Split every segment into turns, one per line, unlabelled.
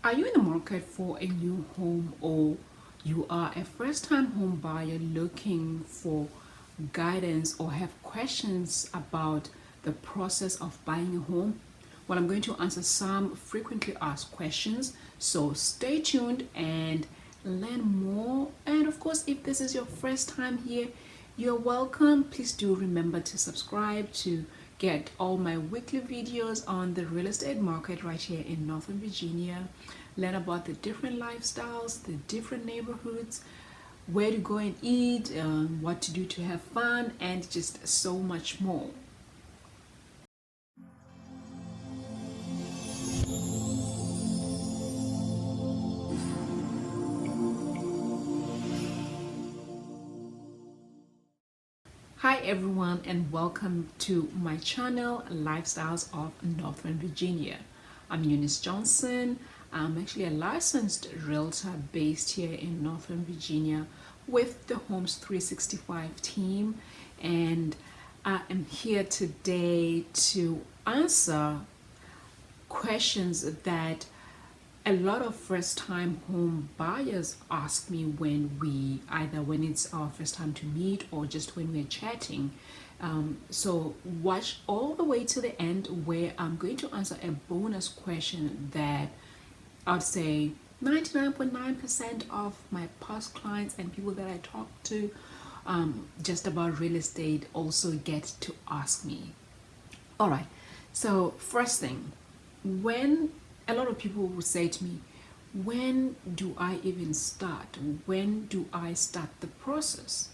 Are you in the market for a new home, or you are a first-time home buyer looking for guidance or have questions about the process of buying a home? Well, I'm going to answer some frequently asked questions, so stay tuned and learn more. And of course, if this is your first time here, you're welcome. Please do remember to subscribe to get all my weekly videos on the real estate market right here in Northern Virginia. Learn about the different lifestyles, the different neighborhoods, where to go and eat, what to do to have fun, and just so much more. Hi everyone, and welcome to my channel Lifestyles of Northern Virginia. I'm Eunice Johnson. I'm actually a licensed realtor based here in Northern Virginia with the Homes 365 team, and I am here today to answer questions that a lot of first-time home buyers ask me when it's our first time to meet or just when we're chatting. So watch all the way to the end, where I'm going to answer a bonus question that I'd say 99.9% of my past clients and people that I talk to just about real estate also get to ask me. All right, so first thing, when a lot of people will say to me, when do I even start? When do I start the process?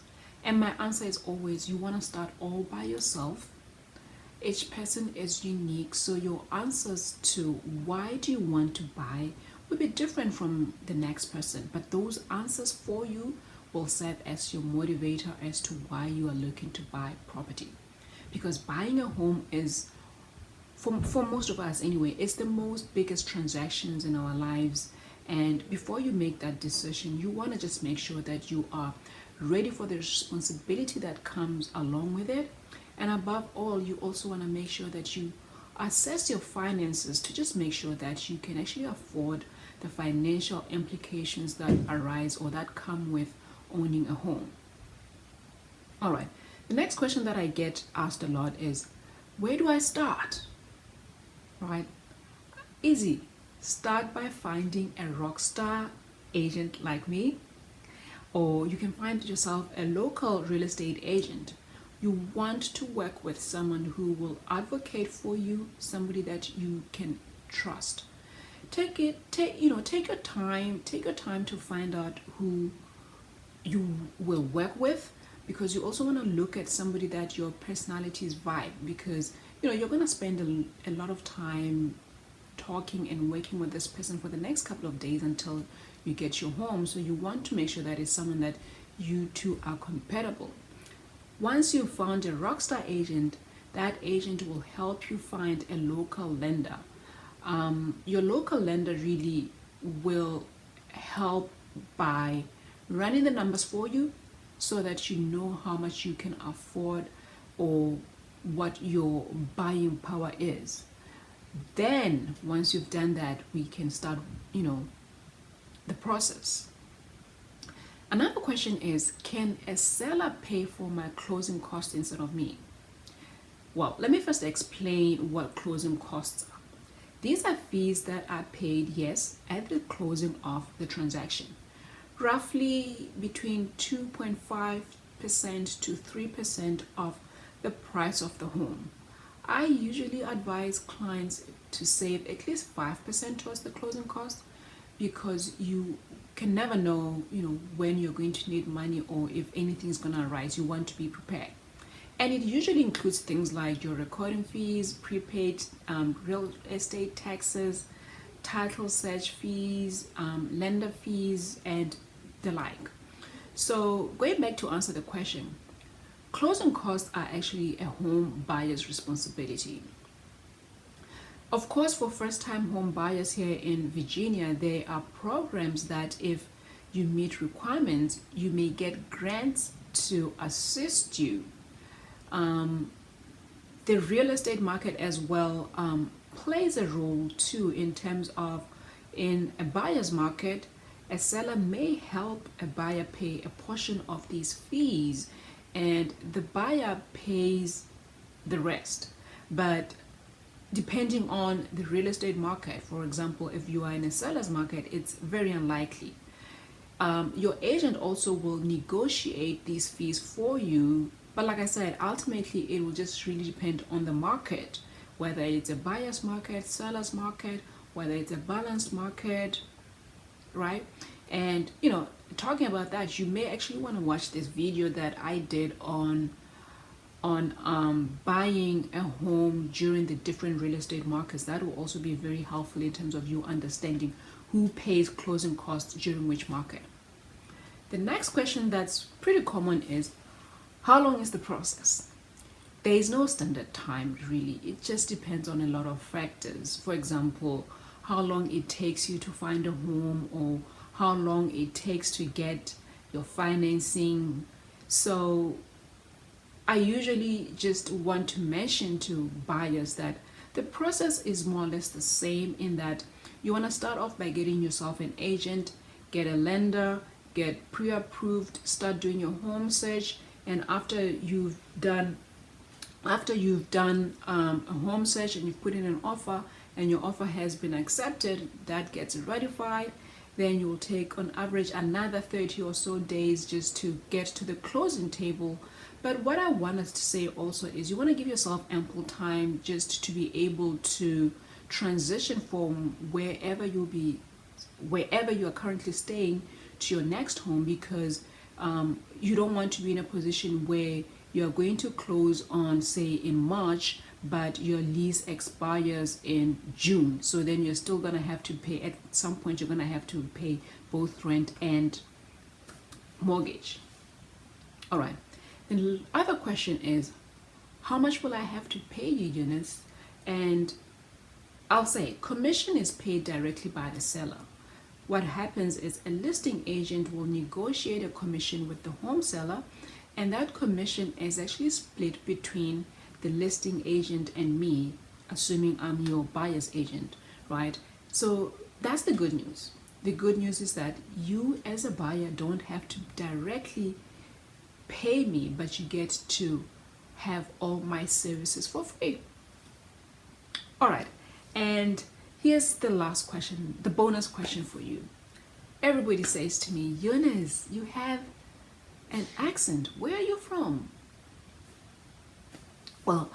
And my answer is always, you want to start all by yourself. Each person is unique, so your answers to why do you want to buy will be different from the next person, but those answers for you will serve as your motivator as to why you are looking to buy property. Because buying a home is, for most of us anyway, it's the most biggest transactions in our lives. And before you make that decision, you want to just make sure that you are ready for the responsibility that comes along with it. And above all, you also want to make sure that you assess your finances to just make sure that you can actually afford the financial implications that arise or that come with owning a home. All right, the next question that I get asked a lot is, where do I start? Right? Easy. Start by finding a rock star agent like me, or you can find yourself a local real estate agent. You want to work with someone who will advocate for you, somebody that you can trust. Take your time to find out who you will work with, because you also want to look at somebody that your personalities vibe, because you're going to spend a lot of time talking and working with this person for the next couple of days until you get your home. So you want to make sure that it's someone that you two are compatible. Once you've found a rockstar agent, that agent will help you find a local lender. Your local lender really will help by running the numbers for you so that you know how much you can afford or what your buying power is. Then once you've done that, we can start the process. Another question is, can a seller pay for my closing costs instead of me? Well, let me first explain what closing costs are. These are fees that are paid, yes, at the closing of the transaction, roughly between 2.5% to 3% of the price of the home. I usually advise clients to save at least 5% towards the closing cost, because you can never know, when you're going to need money or if anything's going to arise. You want to be prepared. And it usually includes things like your recording fees, prepaid real estate taxes, title search fees, lender fees, and the like. So going back to answer the question, closing costs are actually a home buyer's responsibility. Of course, for first-time home buyers here in Virginia, there are programs that if you meet requirements, you may get grants to assist you. The real estate market as well plays a role too, in terms of In a buyer's market, a seller may help a buyer pay a portion of these fees, and the buyer pays the rest. But depending on the real estate market, for example, if you are in a seller's market, it's very unlikely. Your agent also will negotiate these fees for you, but like I said, ultimately it will just really depend on the market, whether it's a buyer's market, seller's market, whether it's a balanced market, right? And talking about that, you may actually want to watch this video that I did on buying a home during the different real estate markets. That will also be very helpful in terms of you understanding who pays closing costs during which market. The next question that's pretty common is, how long is the process? There is no standard time really. It just depends on a lot of factors. For example, how long it takes you to find a home, or how long it takes to get your financing. So I usually just want to mention to buyers that the process is more or less the same, in that you want to start off by getting yourself an agent, get a lender, get pre-approved, start doing your home search, and after you've done a home search and you've put in an offer and your offer has been accepted, that gets ratified, then you'll take on average another 30 or so days just to get to the closing table. But what I want us to say also is, you want to give yourself ample time just to be able to transition from wherever you are currently staying to your next home, because you don't want to be in a position where you're going to close on, say, in March, but your lease expires in June. So then you're still going to have to pay, at some point, you're going to have to pay both rent and mortgage. All right. The other question is, how much will I have to pay you, Eunice? And I'll say, commission is paid directly by the seller. What happens is, a listing agent will negotiate a commission with the home seller, and that commission is actually split between the listing agent and me, assuming I'm your buyer's agent, right? So that's the good news. The good news is that you as a buyer don't have to directly pay me, but you get to have all my services for free. All right, and here's the last question, the bonus question for you. Everybody says to me, Eunice, you have an accent. Where are you from? Well,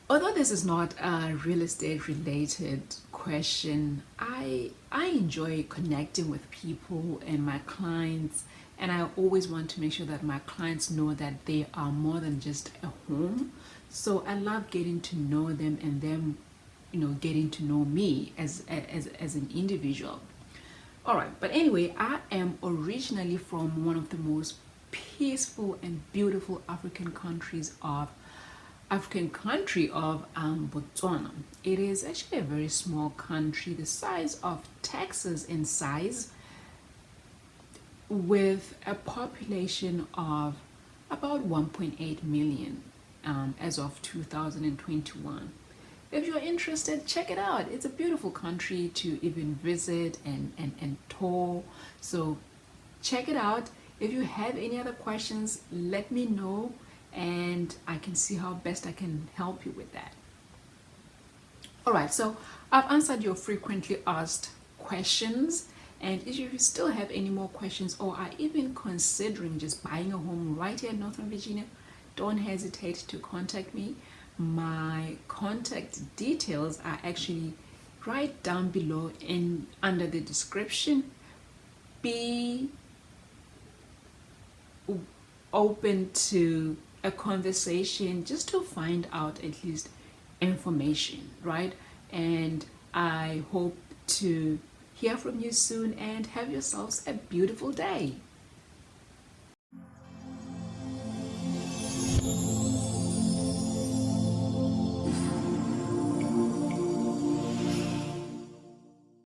although this is not a real estate related question, I enjoy connecting with people and my clients, and I always want to make sure that my clients know that they are more than just a home. So I love getting to know them, and them, getting to know me as an individual. All right, but anyway, I am originally from one of the most peaceful and beautiful African country of Botswana. It is actually a very small country, the size of Texas in size, with a population of about 1.8 million as of 2021. If you're interested, check it out. It's a beautiful country to even visit and tour. So check it out. If you have any other questions, let me know, and I can see how best I can help you with that. All right, so I've answered your frequently asked questions, and if you still have any more questions, or are even considering just buying a home right here in Northern Virginia, don't hesitate to contact me. My contact details are actually right down below in under the description. Be open to a conversation just to find out at least information, right? And I hope to hear from you soon, and have yourselves a beautiful day.